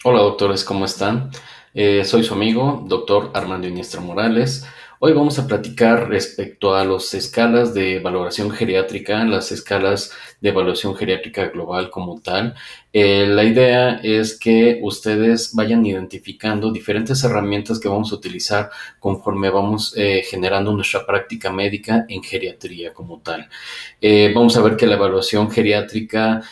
Hola doctores, ¿cómo están? Soy su amigo, doctor Armando Iniestra Morales. Hoy vamos a platicar respecto a las escalas de valoración geriátrica, las escalas de evaluación geriátrica global como tal. La idea es que ustedes vayan identificando diferentes herramientas que vamos a utilizar conforme vamos generando nuestra práctica médica en geriatría como tal. Vamos a ver que la evaluación geriátrica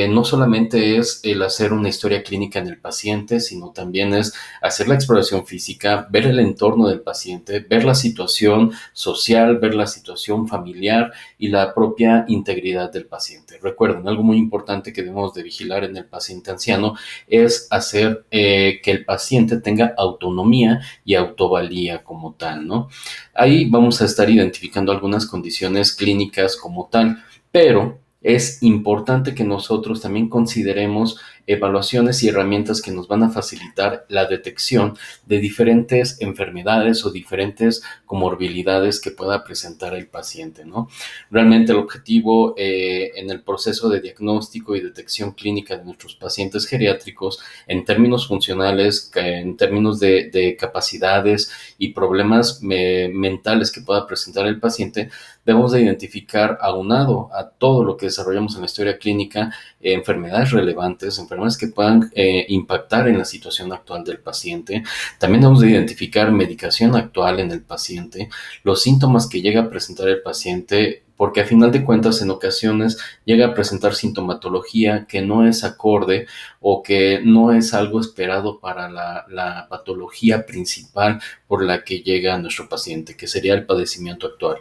no solamente es el hacer una historia clínica en el paciente, sino también es hacer la exploración física, ver el entorno del paciente, ver la situación social, ver la situación familiar y la propia integridad del paciente. Recuerden, algo muy importante que debemos de vigilar en el paciente anciano es hacer que el paciente tenga autonomía y autovalía como tal, ¿no? Ahí vamos a estar identificando algunas condiciones clínicas como tal, pero es importante que nosotros también consideremos evaluaciones y herramientas que nos van a facilitar la detección de diferentes enfermedades o diferentes comorbilidades que pueda presentar el paciente, ¿no? Realmente el objetivo en el proceso de diagnóstico y detección clínica de nuestros pacientes geriátricos en términos funcionales, en términos de capacidades y problemas mentales que pueda presentar el paciente, debemos de identificar, aunado a todo lo que desarrollamos en la historia clínica, enfermedades relevantes, enfermedades que puedan impactar en la situación actual del paciente. También debemos de identificar medicación actual en el paciente, los síntomas que llega a presentar el paciente, porque a final de cuentas en ocasiones llega a presentar sintomatología que no es acorde o que no es algo esperado para la patología principal por la que llega nuestro paciente, que sería el padecimiento actual.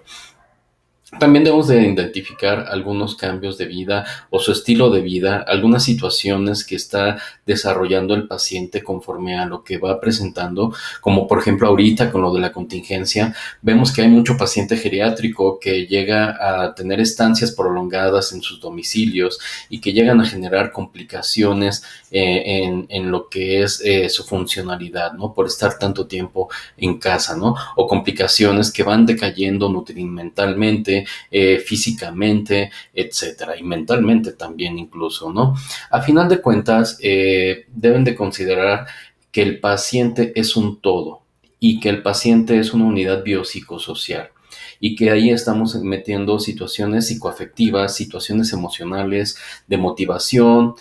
También debemos de identificar algunos cambios de vida o su estilo de vida, algunas situaciones que está desarrollando el paciente conforme a lo que va presentando, como por ejemplo ahorita con lo de la contingencia, vemos que hay mucho paciente geriátrico que llega a tener estancias prolongadas en sus domicilios y que llegan a generar complicaciones en lo que es su funcionalidad, ¿no? Por estar tanto tiempo en casa, ¿no? O complicaciones que van decayendo nutrimentalmente, físicamente, etcétera, y mentalmente también incluso, ¿no? A final de cuentas, deben de considerar que el paciente es un todo y que el paciente es una unidad biopsicosocial y que ahí estamos metiendo situaciones psicoafectivas, situaciones emocionales, de motivación,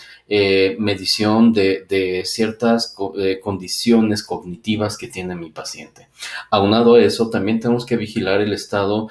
medición de ciertas condiciones cognitivas que tiene mi paciente. Aunado a eso, también tenemos que vigilar el estado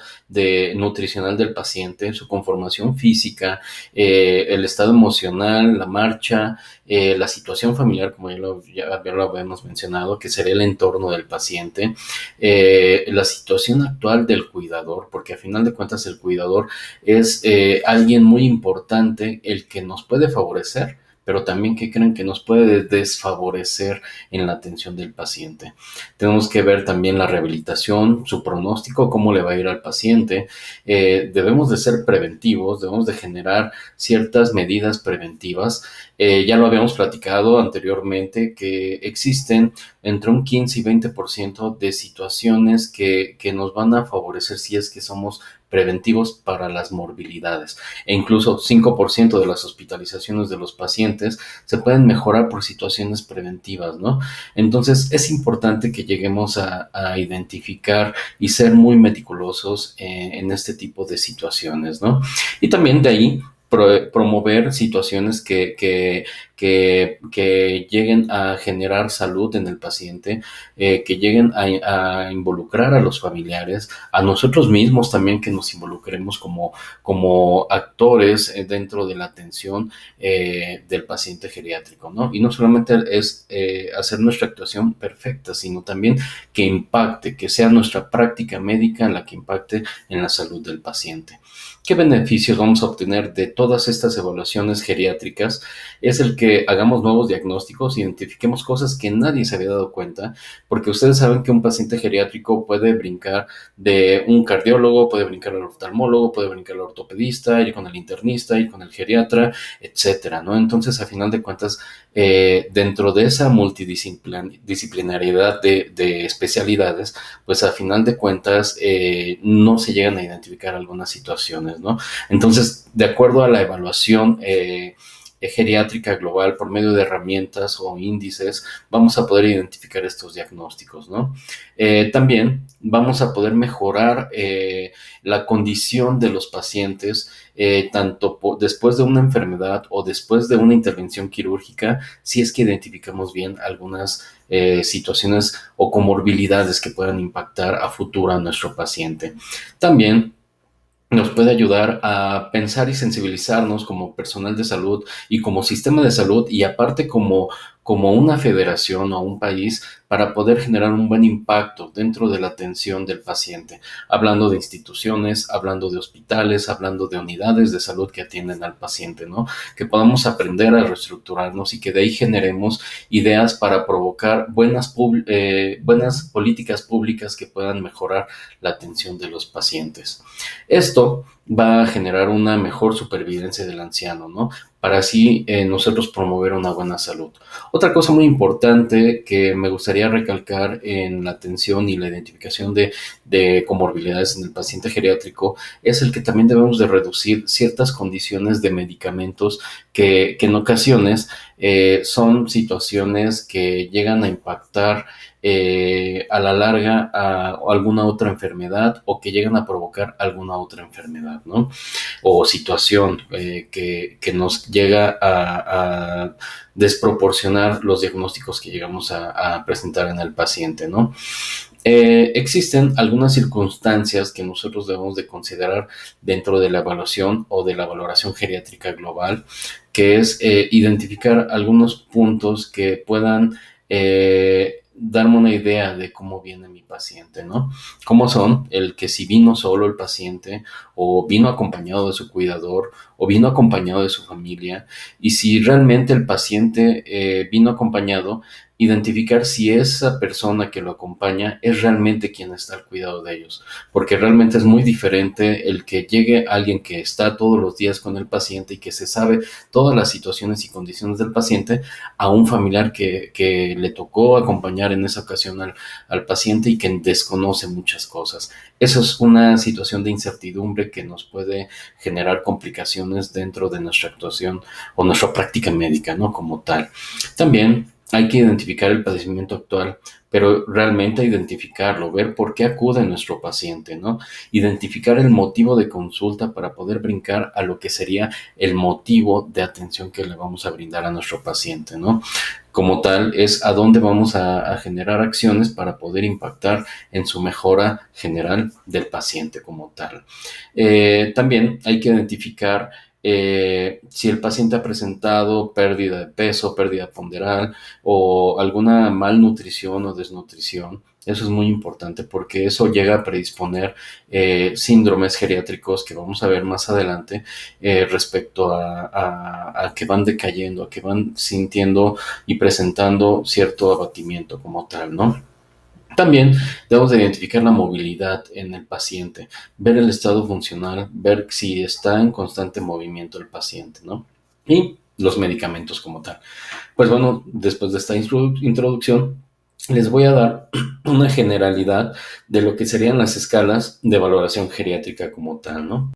nutricional del paciente, su conformación física, el estado emocional, la marcha, la situación familiar, como ya lo habíamos mencionado, que sería el entorno del paciente, la situación actual del cuidador, porque a final de cuentas el cuidador es alguien muy importante, el que nos puede favorecer, pero también que creen que nos puede desfavorecer en la atención del paciente. Tenemos que ver también la rehabilitación, su pronóstico, cómo le va a ir al paciente. Debemos de ser preventivos, debemos de generar ciertas medidas preventivas. Ya lo habíamos platicado anteriormente que existen entre un 15 y 20% de situaciones que nos van a favorecer si es que somos preventivos para las morbilidades. E incluso 5% de las hospitalizaciones de los pacientes se pueden mejorar por situaciones preventivas, ¿no? Entonces es importante que lleguemos a identificar y ser muy meticulosos en este tipo de situaciones, ¿no? Y también de ahí promover situaciones que lleguen a generar salud en el paciente, que lleguen a involucrar a los familiares, a nosotros mismos también que nos involucremos como actores dentro de la atención del paciente geriátrico, ¿no? Y no solamente es hacer nuestra actuación perfecta, sino también que impacte, que sea nuestra práctica médica la que impacte en la salud del paciente. ¿Qué beneficios vamos a obtener de todas estas evaluaciones geriátricas? Es el que hagamos nuevos diagnósticos, identifiquemos cosas que nadie se había dado cuenta, porque ustedes saben que un paciente geriátrico puede brincar de un cardiólogo, puede brincar al oftalmólogo, puede brincar al ortopedista, ir con el internista, ir con el geriatra, etcétera, ¿no? Entonces, a final de cuentas, dentro de esa multidisciplinariedad de especialidades, pues a final de cuentas no se llegan a identificar algunas situaciones, ¿no? Entonces, de acuerdo a la evaluación geriátrica global por medio de herramientas o índices, vamos a poder identificar estos diagnósticos, ¿no? También vamos a poder mejorar la condición de los pacientes, tanto después de una enfermedad o después de una intervención quirúrgica, si es que identificamos bien algunas situaciones o comorbilidades que puedan impactar a futuro a nuestro paciente. También nos puede ayudar a pensar y sensibilizarnos como personal de salud y como sistema de salud y aparte como una federación o un país para poder generar un buen impacto dentro de la atención del paciente, hablando de instituciones, hablando de hospitales, hablando de unidades de salud que atienden al paciente, ¿no? Que podamos aprender a reestructurarnos y que de ahí generemos ideas para provocar buenas políticas públicas que puedan mejorar la atención de los pacientes. Esto va a generar una mejor supervivencia del anciano, ¿no? Para así nosotros promover una buena salud. Otra cosa muy importante que me gustaría recalcar en la atención y la identificación de comorbilidades en el paciente geriátrico es el que también debemos de reducir ciertas condiciones de medicamentos que en ocasiones son situaciones que llegan a impactar a la larga a alguna otra enfermedad o que llegan a provocar alguna otra enfermedad, ¿no? O situación que nos llega a desproporcionar los diagnósticos que llegamos a presentar en el paciente, ¿no? Existen algunas circunstancias que nosotros debemos de considerar dentro de la evaluación o de la valoración geriátrica global, que es identificar algunos puntos que puedan darme una idea de cómo viene mi paciente, ¿no? Cómo son el que si vino solo el paciente o vino acompañado de su cuidador o vino acompañado de su familia y si realmente el paciente vino acompañado, identificar si esa persona que lo acompaña es realmente quien está al cuidado de ellos, porque realmente es muy diferente el que llegue alguien que está todos los días con el paciente y que se sabe todas las situaciones y condiciones del paciente a un familiar que le tocó acompañar en esa ocasión al paciente y que desconoce muchas cosas. Eso es una situación de incertidumbre que nos puede generar complicaciones dentro de nuestra actuación o nuestra práctica médica, ¿no? Como tal. También hay que identificar el padecimiento actual, pero realmente identificarlo, ver por qué acude nuestro paciente, ¿no? Identificar el motivo de consulta para poder brincar a lo que sería el motivo de atención que le vamos a brindar a nuestro paciente, ¿no? Como tal, es a dónde vamos a generar acciones para poder impactar en su mejora general del paciente como tal. También hay que identificar si el paciente ha presentado pérdida de peso, pérdida ponderal o alguna malnutrición o desnutrición. Eso es muy importante porque eso llega a predisponer síndromes geriátricos que vamos a ver más adelante respecto a que van decayendo, a que van sintiendo y presentando cierto abatimiento como tal, ¿no? También debemos de identificar la movilidad en el paciente, ver el estado funcional, ver si está en constante movimiento el paciente, ¿no? Y los medicamentos como tal. Pues bueno, después de esta introducción, les voy a dar una generalidad de lo que serían las escalas de valoración geriátrica como tal, ¿no?